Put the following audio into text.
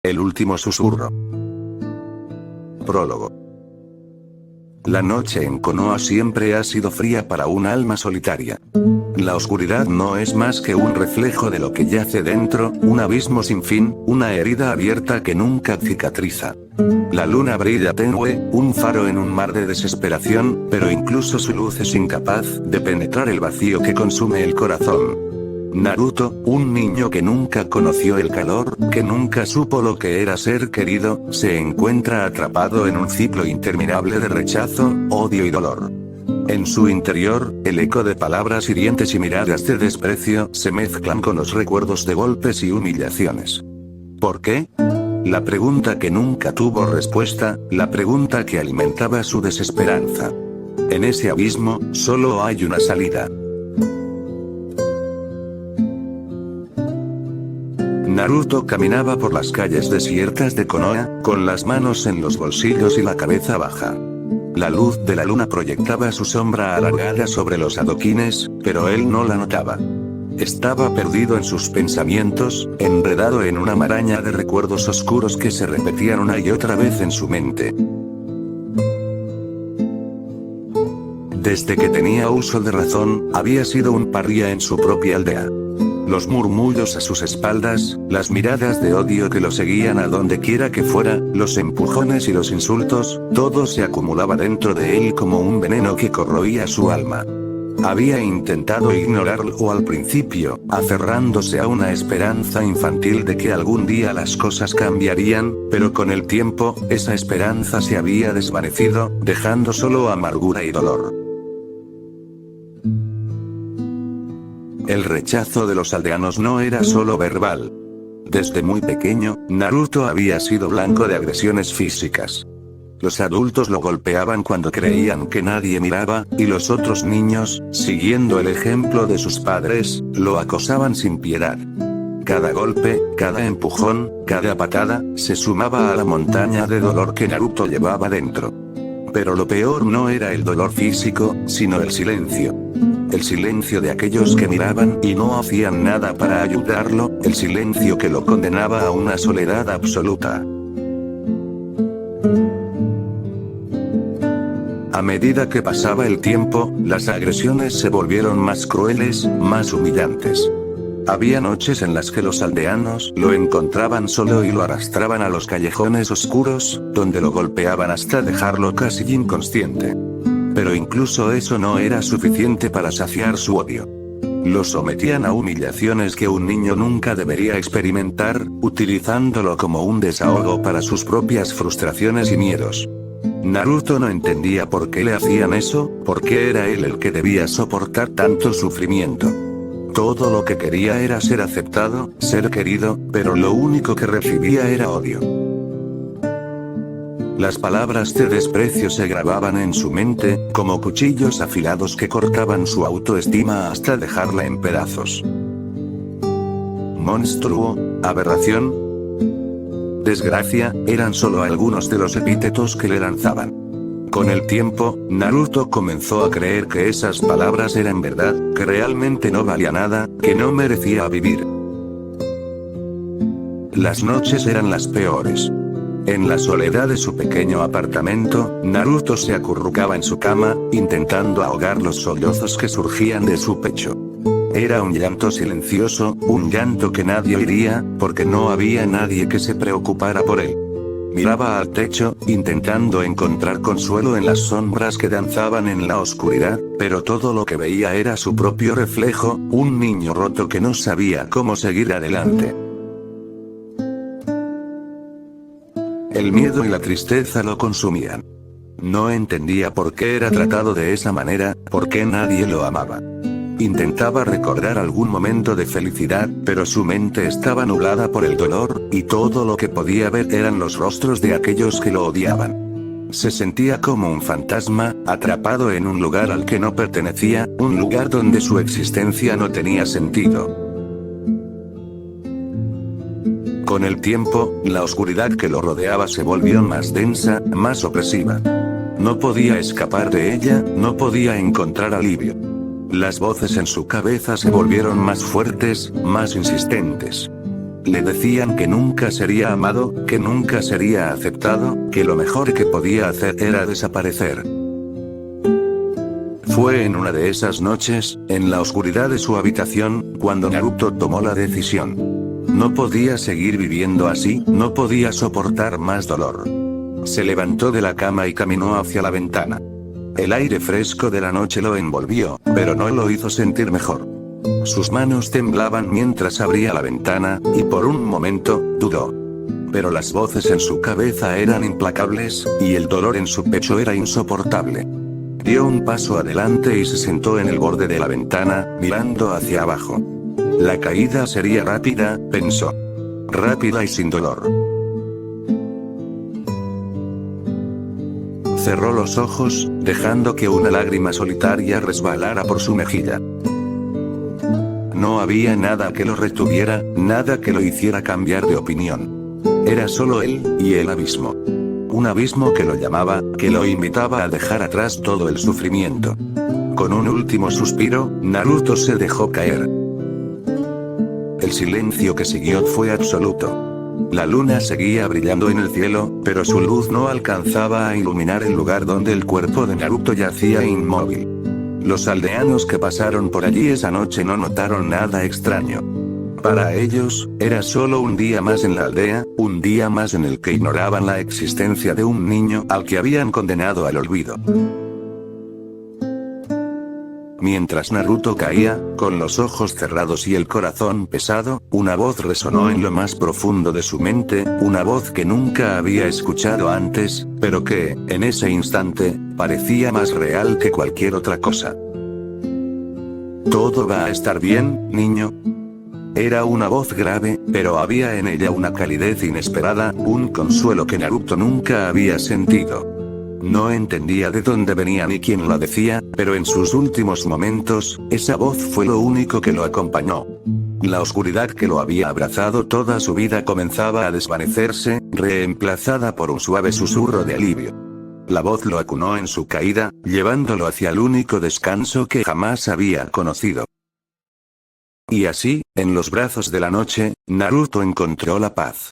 El último susurro. Prólogo. La noche en Konoha siempre ha sido fría para un alma solitaria. La oscuridad no es más que un reflejo de lo que yace dentro, un abismo sin fin, una herida abierta que nunca cicatriza. La luna brilla tenue, un faro en un mar de desesperación, pero incluso su luz es incapaz de penetrar el vacío que consume el corazón. Naruto, un niño que nunca conoció el calor, que nunca supo lo que era ser querido, se encuentra atrapado en un ciclo interminable de rechazo, odio y dolor. En su interior, el eco de palabras hirientes y miradas de desprecio se mezclan con los recuerdos de golpes y humillaciones. ¿Por qué? La pregunta que nunca tuvo respuesta, la pregunta que alimentaba su desesperanza. En ese abismo, solo hay una salida. Naruto caminaba por las calles desiertas de Konoha, con las manos en los bolsillos y la cabeza baja. La luz de la luna proyectaba su sombra alargada sobre los adoquines, pero él no la notaba. Estaba perdido en sus pensamientos, enredado en una maraña de recuerdos oscuros que se repetían una y otra vez en su mente. Desde que tenía uso de razón, había sido un paria en su propia aldea. Los murmullos a sus espaldas, las miradas de odio que lo seguían a donde quiera que fuera, los empujones y los insultos, todo se acumulaba dentro de él como un veneno que corroía su alma. Había intentado ignorarlo al principio, aferrándose a una esperanza infantil de que algún día las cosas cambiarían, pero con el tiempo, esa esperanza se había desvanecido, dejando solo amargura y dolor. El rechazo de los aldeanos no era solo verbal. Desde muy pequeño, Naruto había sido blanco de agresiones físicas. Los adultos lo golpeaban cuando creían que nadie miraba, y los otros niños, siguiendo el ejemplo de sus padres, lo acosaban sin piedad. Cada golpe, cada empujón, cada patada, se sumaba a la montaña de dolor que Naruto llevaba dentro. Pero lo peor no era el dolor físico, sino el silencio. El silencio de aquellos que miraban y no hacían nada para ayudarlo, el silencio que lo condenaba a una soledad absoluta. A medida que pasaba el tiempo, las agresiones se volvieron más crueles, más humillantes. Había noches en las que los aldeanos lo encontraban solo y lo arrastraban a los callejones oscuros, donde lo golpeaban hasta dejarlo casi inconsciente. Pero incluso eso no era suficiente para saciar su odio. Lo sometían a humillaciones que un niño nunca debería experimentar, utilizándolo como un desahogo para sus propias frustraciones y miedos. Naruto no entendía por qué le hacían eso, por qué era él el que debía soportar tanto sufrimiento. Todo lo que quería era ser aceptado, ser querido, pero lo único que recibía era odio. Las palabras de desprecio se grababan en su mente, como cuchillos afilados que cortaban su autoestima hasta dejarla en pedazos. Monstruo, aberración, desgracia, eran solo algunos de los epítetos que le lanzaban. Con el tiempo, Naruto comenzó a creer que esas palabras eran verdad, que realmente no valía nada, que no merecía vivir. Las noches eran las peores. En la soledad de su pequeño apartamento, Naruto se acurrucaba en su cama, intentando ahogar los sollozos que surgían de su pecho. Era un llanto silencioso, un llanto que nadie oiría, porque no había nadie que se preocupara por él. Miraba al techo, intentando encontrar consuelo en las sombras que danzaban en la oscuridad, pero todo lo que veía era su propio reflejo, un niño roto que no sabía cómo seguir adelante. El miedo y la tristeza lo consumían. No entendía por qué era tratado de esa manera, por qué nadie lo amaba. Intentaba recordar algún momento de felicidad, pero su mente estaba nublada por el dolor, y todo lo que podía ver eran los rostros de aquellos que lo odiaban. Se sentía como un fantasma, atrapado en un lugar al que no pertenecía, un lugar donde su existencia no tenía sentido. Con el tiempo, la oscuridad que lo rodeaba se volvió más densa, más opresiva. No podía escapar de ella, no podía encontrar alivio. Las voces en su cabeza se volvieron más fuertes, más insistentes. Le decían que nunca sería amado, que nunca sería aceptado, que lo mejor que podía hacer era desaparecer. Fue en una de esas noches, en la oscuridad de su habitación, cuando Naruto tomó la decisión. No podía seguir viviendo así, no podía soportar más dolor. Se levantó de la cama y caminó hacia la ventana. El aire fresco de la noche lo envolvió, pero no lo hizo sentir mejor. Sus manos temblaban mientras abría la ventana, y por un momento, dudó. Pero las voces en su cabeza eran implacables, y el dolor en su pecho era insoportable. Dio un paso adelante y se sentó en el borde de la ventana, mirando hacia abajo. La caída sería rápida, pensó. Rápida y sin dolor. Cerró los ojos, dejando que una lágrima solitaria resbalara por su mejilla. No había nada que lo retuviera, nada que lo hiciera cambiar de opinión. Era solo él, y el abismo. Un abismo que lo llamaba, que lo invitaba a dejar atrás todo el sufrimiento. Con un último suspiro, Naruto se dejó caer. El silencio que siguió fue absoluto. La luna seguía brillando en el cielo, pero su luz no alcanzaba a iluminar el lugar donde el cuerpo de Naruto yacía inmóvil. Los aldeanos que pasaron por allí esa noche no notaron nada extraño. Para ellos, era solo un día más en la aldea, un día más en el que ignoraban la existencia de un niño al que habían condenado al olvido. Mientras Naruto caía, con los ojos cerrados y el corazón pesado, una voz resonó en lo más profundo de su mente, una voz que nunca había escuchado antes, pero que, en ese instante, parecía más real que cualquier otra cosa. «Todo va a estar bien, niño». Era una voz grave, pero había en ella una calidez inesperada, un consuelo que Naruto nunca había sentido. No entendía de dónde venía ni quién lo decía, pero en sus últimos momentos, esa voz fue lo único que lo acompañó. La oscuridad que lo había abrazado toda su vida comenzaba a desvanecerse, reemplazada por un suave susurro de alivio. La voz lo acunó en su caída, llevándolo hacia el único descanso que jamás había conocido. Y así, en los brazos de la noche, Naruto encontró la paz.